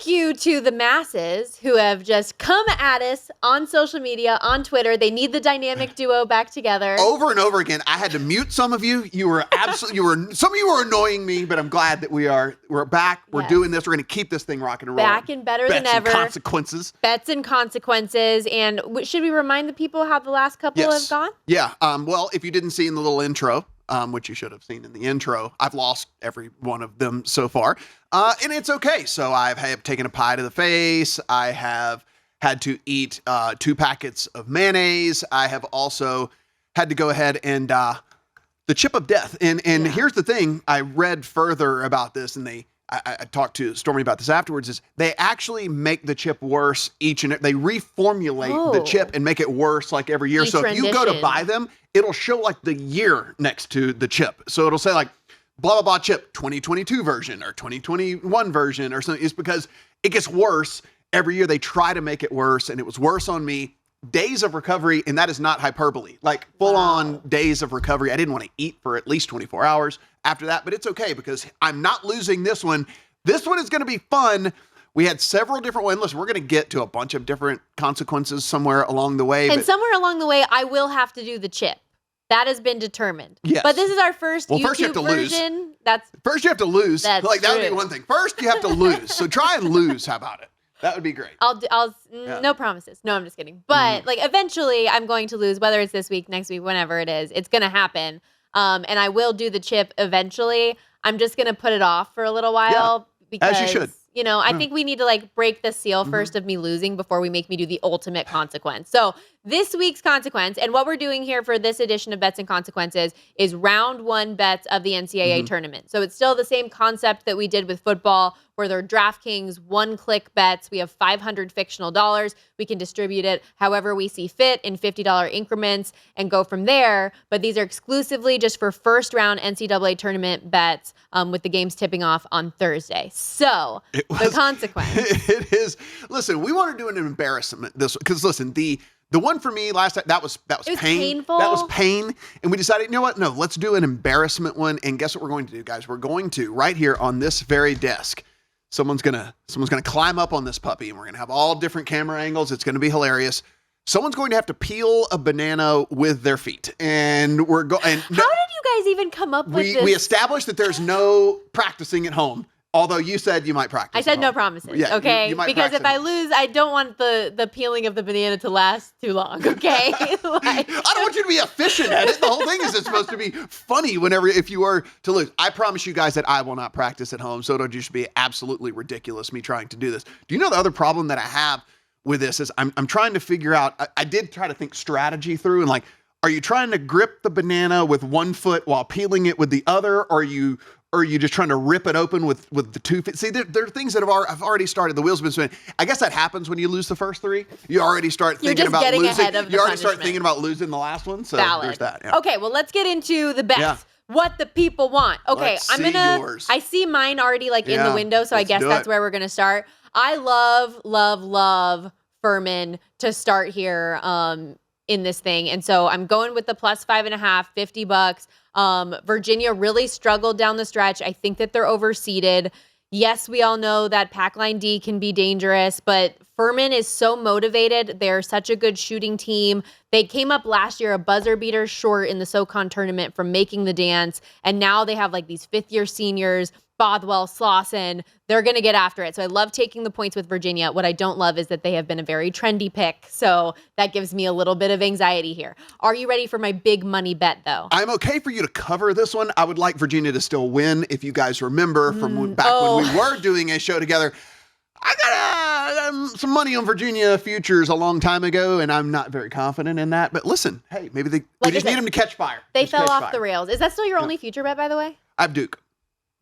thank you to the masses who have just come at us on social media, on Twitter. They need the dynamic duo back together. Over and over again. I had to mute some of you. You were some of you were annoying me, but I'm glad that we're back. We're doing this. We're going to keep this thing rocking and rolling. Back and better than ever. Bets and consequences. Bets and consequences. And should we remind the people how the last couple have gone? Yeah. Well, if you didn't see in the little intro, which you should have seen in the intro, I've lost every one of them so far. And it's okay. So I have taken a pie to the face. I have had to eat 2 packets of mayonnaise. I have also had to go ahead and the chip of death. And here's the thing. I read further about this, and I talked to Stormy about this afterwards, is they actually make the chip worse they reformulate the chip and make it worse like every year. So if you go to buy them, it'll show like the year next to the chip. So it'll say like blah, blah, blah chip 2022 version or 2021 version or something. It's because it gets worse every year. They try to make it worse, and it was worse on me. Days of recovery, and that is not hyperbole, like full on days of recovery. I didn't want to eat for at least 24 hours after that, but it's okay because I'm not losing this one. This one is going to be fun. We had several different ones. Listen, we're going to get to a bunch of different consequences somewhere along the way. And somewhere along the way, I will have to do the chip. That has been determined. Yes. But this is our first YouTube first you have to version. Lose. First you have to lose. That's like that true. would be one thing. First you have to lose. So try and lose. How about it? That would be great. No promises. No, I'm just kidding. But like eventually I'm going to lose, whether it's this week, next week, whenever it is, it's going to happen. And I will do the chip eventually. I'm just going to put it off for a little while because, as you should. I think we need to like break the seal first of me losing before we make me do the ultimate consequence. So this week's consequence, and what we're doing here for this edition of Bets and Consequences, is round 1 bets of the NCAA tournament. So it's still the same concept that we did with football, where they're DraftKings one-click bets. We have $500 fictional dollars. We can distribute it however we see fit in $50 increments and go from there. But these are exclusively just for first-round NCAA tournament bets, with the games tipping off on Thursday. So the consequence. It is. Listen, we want to do an embarrassment this because listen, the one for me last time, that was it was pain. Painful. That was pain. And we decided, you know what? No, let's do an embarrassment one. And guess what we're going to do, guys? We're going to, right here on this very desk, someone's gonna climb up on this puppy, and we're gonna have all different camera angles. It's gonna be hilarious. Someone's going to have to peel a banana with their feet. And we're going. How did you guys even come up with this? We established that there's no practicing at home. Although you said you might practice. I said no promises, okay? Because if I lose, I don't want the peeling of the banana to last too long, okay? I don't want you to be efficient at it. The whole thing is it's supposed to be funny if you were to lose. I promise you guys that I will not practice at home, so it'll just be absolutely ridiculous me trying to do this. Do you know the other problem that I have with this is I'm trying to figure out, I did try to think strategy through, and like, are you trying to grip the banana with one foot while peeling it with the other, or are you just trying to rip it open with the 2 feet? See, there are things that have already started. The wheels have been spinning. I guess that happens when you lose the first 3. You already start thinking about losing. Ahead of you already start thinking about losing the last one. So there's that. Yeah. Okay, well, let's get into the bets. Yeah. What the people want. Okay, yours. I see mine already in the window, so I guess that's where we're gonna start. I love Furman to start here in this thing. And so I'm going with the plus 5.5, $50. Virginia really struggled down the stretch. I think that they're overseeded. Yes, we all know that pack line D can be dangerous, but Furman is so motivated. They're such a good shooting team. They came up last year a buzzer beater short in the SoCon tournament from making the dance, and now they have these 5th-year seniors, Bothwell, Slauson. They're going to get after it. So I love taking the points with Virginia. What I don't love is that they have been a very trendy pick, so that gives me a little bit of anxiety here. Are you ready for my big money bet, though? I'm okay for you to cover this one. I would like Virginia to still win. If you guys remember from when we were doing a show together, I got some money on Virginia futures a long time ago, and I'm not very confident in that. But listen, hey, maybe we just need them to catch fire. They fell off the rails. Is that still your only future bet, by the way? I have Duke.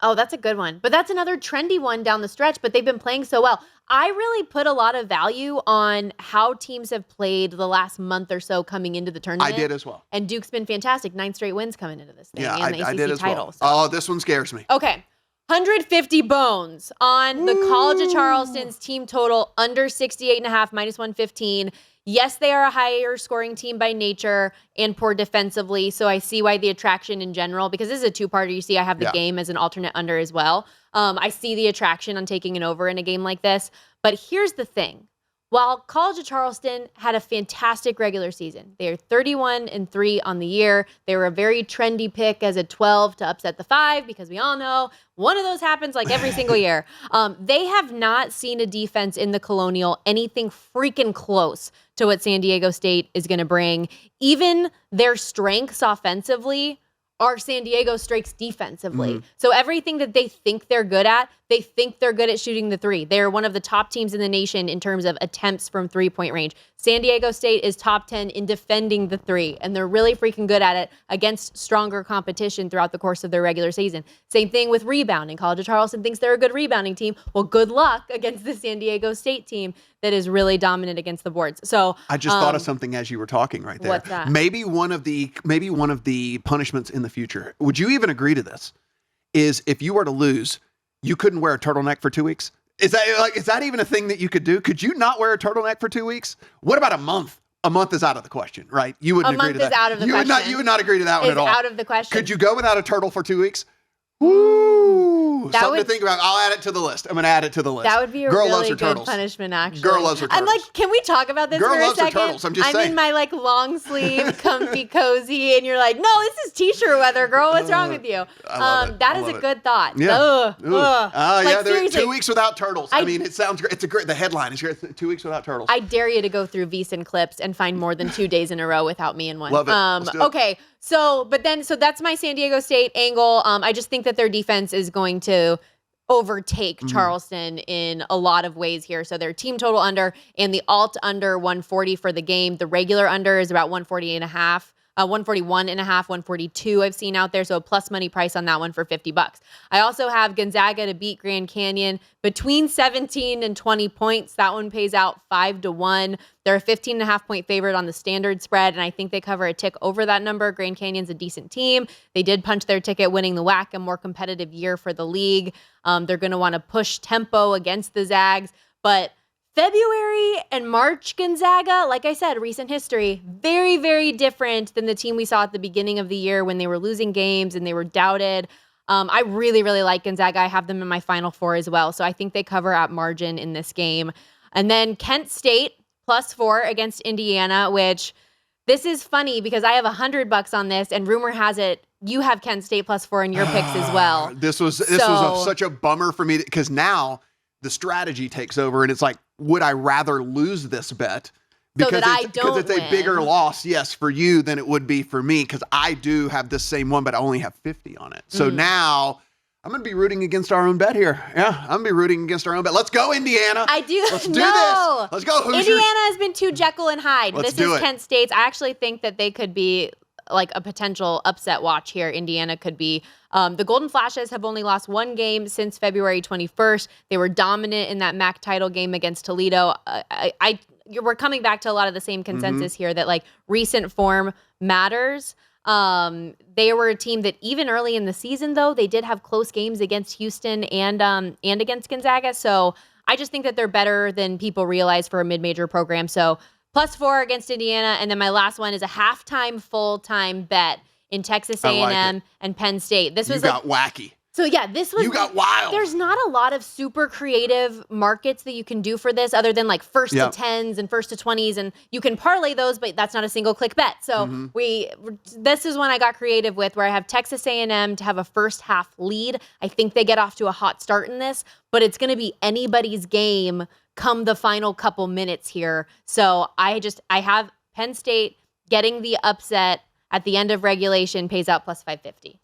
Oh, that's a good one. But that's another trendy one down the stretch, but they've been playing so well. I really put a lot of value on how teams have played the last month or so coming into the tournament. I did as well. And Duke's been fantastic. 9 straight wins coming into this thing. Yeah, and the ACC I did as title. well. So. Oh, this one scares me. Okay. 150 bones on the College of Charleston's team total under 68.5, minus 115. Yes, they are a higher scoring team by nature and poor defensively. So I see why the attraction in general, because this is a two-parter. You see, I have the game as an alternate under as well. I see the attraction on taking an over in a game like this. But here's the thing. While College of Charleston had a fantastic regular season, they are 31-3 on the year. They were a very trendy pick as a 12 to upset the 5, because we all know one of those happens like every single year. They have not seen a defense in the Colonial anything freaking close to what San Diego State is going to bring. Even their strengths offensively are San Diego strengths defensively. So everything that they think they're good at, they think they're good at shooting the 3. They're one of the top teams in the nation in terms of attempts from 3-point range. San Diego State is top 10 in defending the 3, and they're really freaking good at it against stronger competition throughout the course of their regular season. Same thing with rebounding. College of Charleston thinks they're a good rebounding team. Well, good luck against the San Diego State team that is really dominant against the boards. So I just thought of something as you were talking right there. What's that? Maybe one of the punishments in the future, would you even agree to this, is if you were to lose, you couldn't wear a turtleneck for 2 weeks? Is that even a thing that you could do? Could you not wear a turtleneck for 2 weeks? What about a month? A month is out of the question, right? You wouldn't agree to that. A month is out of the question. You would not agree to that one at all. It's out of the question. Could you go without a turtle for 2 weeks? Woo! Something to think about. I'll add it to the list. I'm going to add it to the list. That would be a Girl really loves her good turtles. punishment, actually. Girl loves her turtles. I'm like, can we talk about this Girl for a loves her second? turtles. I'm just saying. in my long sleeve, comfy, cozy, and you're like, no, this is t-shirt weather, girl. What's wrong with you? I love it. That I is love a it. good thought. Yeah. Ugh. Yeah, seriously, 2 weeks without turtles. I mean, it sounds great. The headline is great. 2 weeks without turtles. I dare you to go through VSiN clips and find more than 2 days in a row without me in one. Love it. Let's do it. Okay. So that's my San Diego State angle. I just think that their defense is going to overtake Charleston in a lot of ways here. So their team total under and the alt under 140 for the game. The regular under is about 140.5. 141.5, 142 I've seen out there. So a plus money price on that one for $50. I also have Gonzaga to beat Grand Canyon between 17 and 20 points. That one pays out 5-1. They're a 15.5 point favorite on the standard spread, and I think they cover a tick over that number. Grand Canyon's a decent team. They did punch their ticket winning the WAC, a more competitive year for the league. They're going to want to push tempo against the Zags, but February and March Gonzaga, like I said, recent history, very, very different than the team we saw at the beginning of the year when they were losing games and they were doubted. I really, really like Gonzaga. I have them in my Final Four as well. So I think they cover at margin in this game. And then Kent State +4 against Indiana, which this is funny because I have $100 on this, and rumor has it you have Kent State +4 in your picks as well. This was such a bummer for me because now the strategy takes over, and it's like, would I rather lose this bet? Because it's a bigger loss, yes, for you than it would be for me, because I do have the same one, but I only have 50 on it. So now I'm going to be rooting against our own bet here. Yeah, I'm going to be rooting against our own bet. Let's go, Indiana. I do. Let's do this. Let's go, Hoosiers. Indiana has been too Jekyll and Hyde. Let's this do is it. Kent State's. I actually think that they could be like a potential upset watch here. Indiana could be. The Golden Flashes have only lost one game since February 21st. They were dominant in that MAC title game against Toledo. We're coming back to a lot of the same consensus here that like recent form matters. They were a team that even early in the season, though, they did have close games against Houston and against Gonzaga. So I just think that they're better than people realize for a mid-major program. So +4 against Indiana. And then my last one is a halftime, full-time bet in Texas A&M and Penn State. This was got wacky. So yeah, this was. You got wild. There's not a lot of super creative markets that you can do for this other than like first to 10s and first to 20s, and you can parlay those, but that's not a single click bet. So this is one I got creative with, where I have Texas A&M to have a first half lead. I think they get off to a hot start in this, but it's going to be anybody's game come the final couple minutes here. So I have Penn State getting the upset at the end of regulation, pays out +550.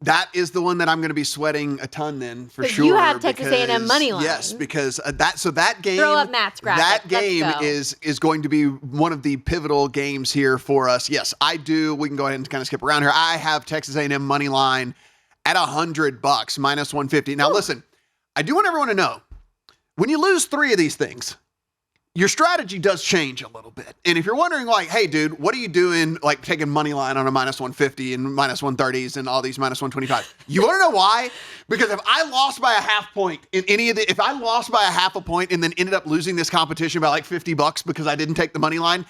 That is the one that I'm going to be sweating a ton then for sure. You have Texas A&M money line. Yes, because that game. Throw up Matt's graphic. That game is going to be one of the pivotal games here for us. Yes, I do. We can go ahead and kind of skip around here. I have Texas A&M money line at $100, -150. Now listen, I do want everyone to know when you lose 3 of these things, your strategy does change a little bit. And if you're wondering, like, hey, dude, what are you doing, like, taking money line on a minus 150 and minus 130s and all these minus 125? You want to know why? Because if I lost by a half point in if I lost by a half a point and then ended up losing this competition by like $50 because I didn't take the money line,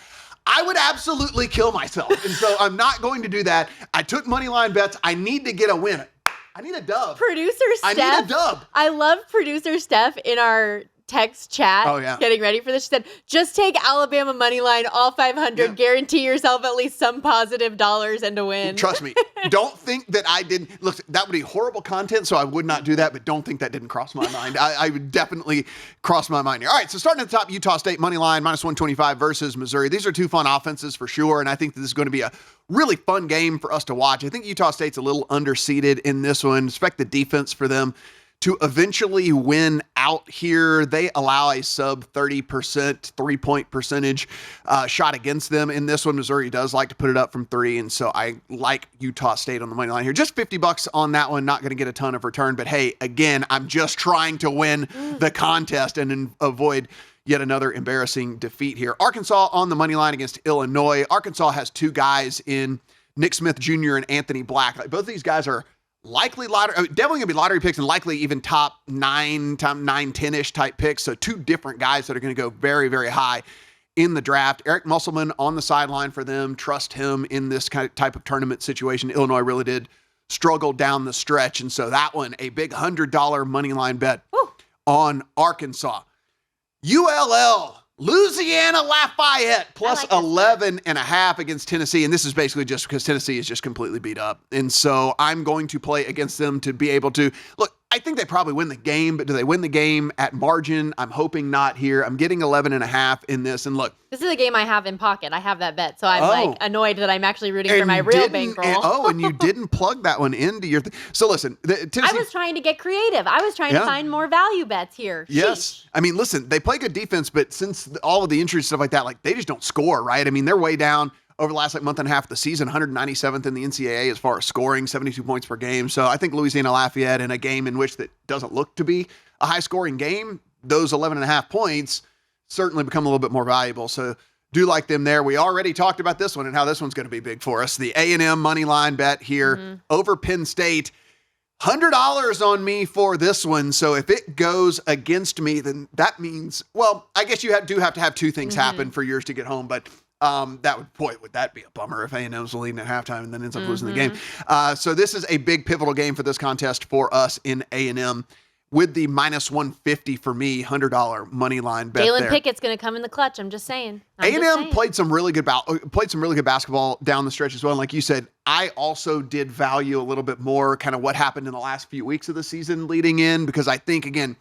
I would absolutely kill myself. And so I'm not going to do that. I took money line bets. I need to get a win. I need a dub. Producer Steph. I need a dub. I love producer Steph in our text chat. Oh, yeah. Getting ready for this. She said, just take Alabama money line, all 500. Yeah. Guarantee yourself at least some positive dollars and a win. Trust me. Don't think that I didn't. Look, that would be horrible content, so I would not do that, but don't think that didn't cross my mind. I would definitely cross my mind here. All right, so starting at the top, Utah State money line, minus 125 versus Missouri. These are two fun offenses for sure, and I think that this is going to be a really fun game for us to watch. I think Utah State's a little underseeded in this one. Expect the defense for them to eventually win out here. They allow a sub 30% 3-point percentage shot against them in this one. Missouri does like to put it up from 3, and so I like Utah State on the money line here. Just $50 on that one. Not going to get a ton of return, but hey, again, I'm just trying to win the contest and avoid yet another embarrassing defeat here. Arkansas on the money line against Illinois. Arkansas has two guys in Nick Smith Jr. and Anthony Black. Both of these guys are likely definitely going to be lottery picks and likely even top 9, 10-ish type picks. So two different guys that are going to go very, very high in the draft. Eric Musselman on the sideline for them. Trust him in this kind of type of tournament situation. Illinois really did struggle down the stretch. And so that one, a big $100 money line bet on Arkansas. ULL, Lousiana-Lafayette, plus 11.5 against Tennessee. And this is basically just because Tennessee is just completely beat up. And so I'm going to play against them to be able to, look, I think they probably win the game, but do they win the game at margin? I'm hoping not here. I'm getting 11.5 in this. And look, this is a game I have in pocket. I have that bet. So I'm like annoyed that I'm actually rooting for my real bankroll. And you didn't plug that one into your So listen, Tennessee, I was trying to get creative. I was trying to find more value bets here. Yes. Sheesh. I mean, listen, they play good defense, but since all of the injuries, stuff like that, like they just don't score, right? I mean, they're way down over the last month and a half of the season, 197th in the NCAA as far as scoring, 72 points per game. So I think Louisiana-Lafayette in a game in which that doesn't look to be a high-scoring game, those 11.5 points certainly become a little bit more valuable. So do like them there. We already talked about this one and how this one's going to be big for us. The A&M money line bet here over Penn State. $100 on me for this one. So if it goes against me, then that means, well, I guess you do have to have two things happen for yours to get home, but would that be a bummer if A&M's leading at halftime and then ends up losing the game. So this is a big pivotal game for this contest for us in A&M with the minus 150 for me, $100 money line bet Jalen there. Pickett's going to come in the clutch. I'm just saying. A&M played some really good basketball down the stretch as well. And like you said, I also did value a little bit more kind of what happened in the last few weeks of the season leading in, because I think, again,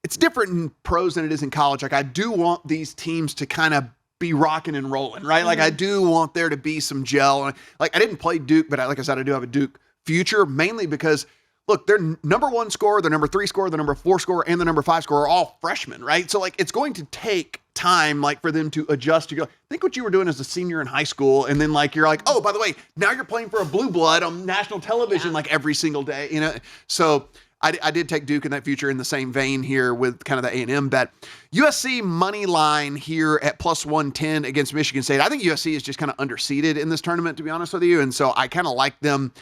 it's different in pros than it is in college. Like I do want these teams to kind of be rocking and rolling, right? Like I do want there to be some gel. Like I didn't play Duke, but like I said, I do have a Duke future, mainly because look, their number 1 scorer, their number 3 scorer, their number 4 scorer, and the number 5 scorer are all freshmen, right? So like it's going to take time like for them to adjust to go, think what you were doing as a senior in high school. And then like, you're like, oh, by the way, now you're playing for a blue blood on national television like every single day, you know? So I did take Duke in that future in the same vein here with kind of the A&M bet. USC money line here at plus 110 against Michigan State. I think USC is just kind of underseeded in this tournament, to be honest with you. And so I kind of like them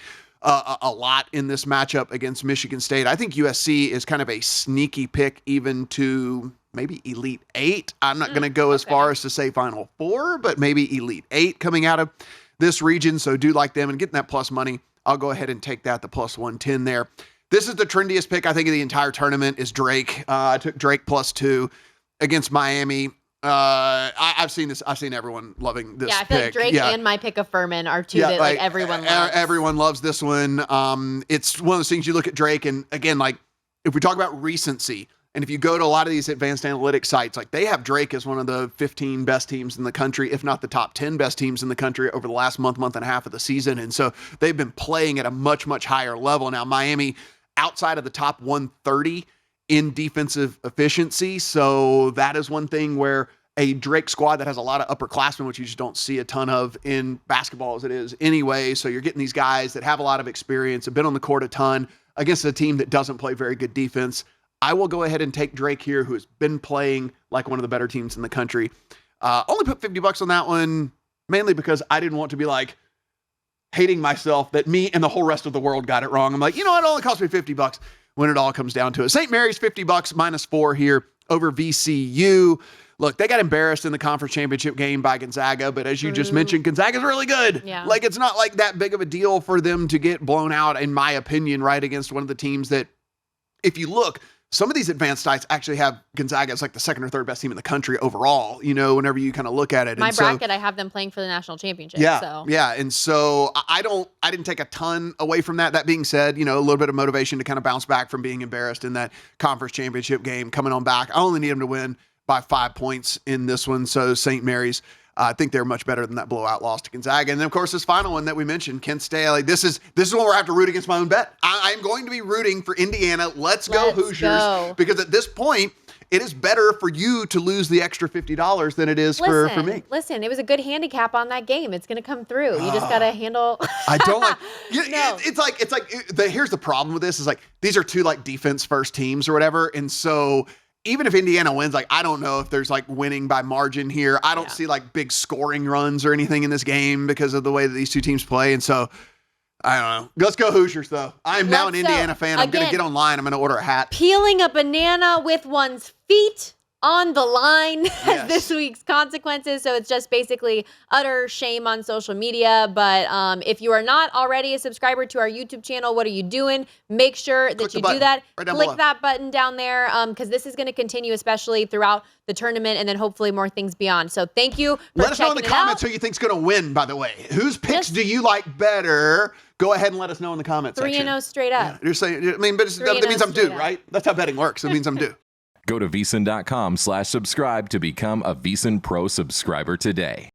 a lot in this matchup against Michigan State. I think USC is kind of a sneaky pick even to maybe Elite 8. I'm not going to go as far as to say Final 4, but maybe Elite 8 coming out of this region. So do like them and getting that plus money. I'll go ahead and take that, the plus 110 there. This is the trendiest pick, I think, of the entire tournament is Drake. I took Drake plus 2 against Miami. I've seen this. I've seen everyone loving this pick. Yeah, I feel like Drake and my pick of Furman are two that like everyone loves. Everyone loves this one. It's one of those things you look at Drake, and again, like if we talk about recency, and if you go to a lot of these advanced analytics sites, like they have Drake as one of the 15 best teams in the country, if not the top 10 best teams in the country over the last month and a half of the season. And so they've been playing at a much, much higher level. Now, Miami outside of the top 130 in defensive efficiency. So that is one thing where a Drake squad that has a lot of upperclassmen, which you just don't see a ton of in basketball as it is anyway. So you're getting these guys that have a lot of experience, have been on the court a ton against a team that doesn't play very good defense. I will go ahead and take Drake here, who has been playing like one of the better teams in the country. Only put $50 on that one, mainly because I didn't want to be like hating myself that me and the whole rest of the world got it wrong. I'm like, you know what? It only cost me $50 when it all comes down to it. St. Mary's $50 -4 here over VCU. Look, they got embarrassed in the conference championship game by Gonzaga, but as you just mentioned, Gonzaga's really good. Yeah. Like, it's not like that big of a deal for them to get blown out, in my opinion, right, against one of the teams that, if you look, some of these advanced sites actually have Gonzaga as like the second or third best team in the country overall, you know, whenever you kind of look at it. My bracket, I have them playing for the national championship. Yeah. So. Yeah. And so I didn't take a ton away from that. That being said, you know, a little bit of motivation to kind of bounce back from being embarrassed in that conference championship game coming on back. I only need them to win by 5 points in this one. So St. Mary's, I think they're much better than that blowout loss to Gonzaga. And then, of course, this final one that we mentioned, Kent State. Like, this is when we're going to have to root against my own bet. I'm going to be rooting for Indiana. Let's go Hoosiers. Because at this point, it is better for you to lose the extra $50 than it is for me. Listen, it was a good handicap on that game. It's going to come through. You just got to handle. I don't like. No. It's like here's the problem with this is like these are two like defense first teams or whatever, and so. Even if Indiana wins, like, I don't know if there's like winning by margin here. I don't see like big scoring runs or anything in this game because of the way that these two teams play. And so, I don't know. Let's go Hoosiers, though. I'm now an Indiana fan. I'm going to get online. I'm going to order a hat. Peeling a banana with one's feet on the line has this week's consequences. So it's just basically utter shame on social media. But if you are not already a subscriber to our YouTube channel, what are you doing? Make sure that you do that. Click that button down there because this is going to continue, especially throughout the tournament and then hopefully more things beyond. So thank you for Let us know in the comments who you think's going to win, by the way. Whose picks do you like better? Go ahead and let us know in the comments section. 3-0 straight up. Yeah, you're saying, I mean, but that means I'm due, right? That's how betting works. It means I'm due. Go to VSiN.com/subscribe to become a VSiN Pro subscriber today.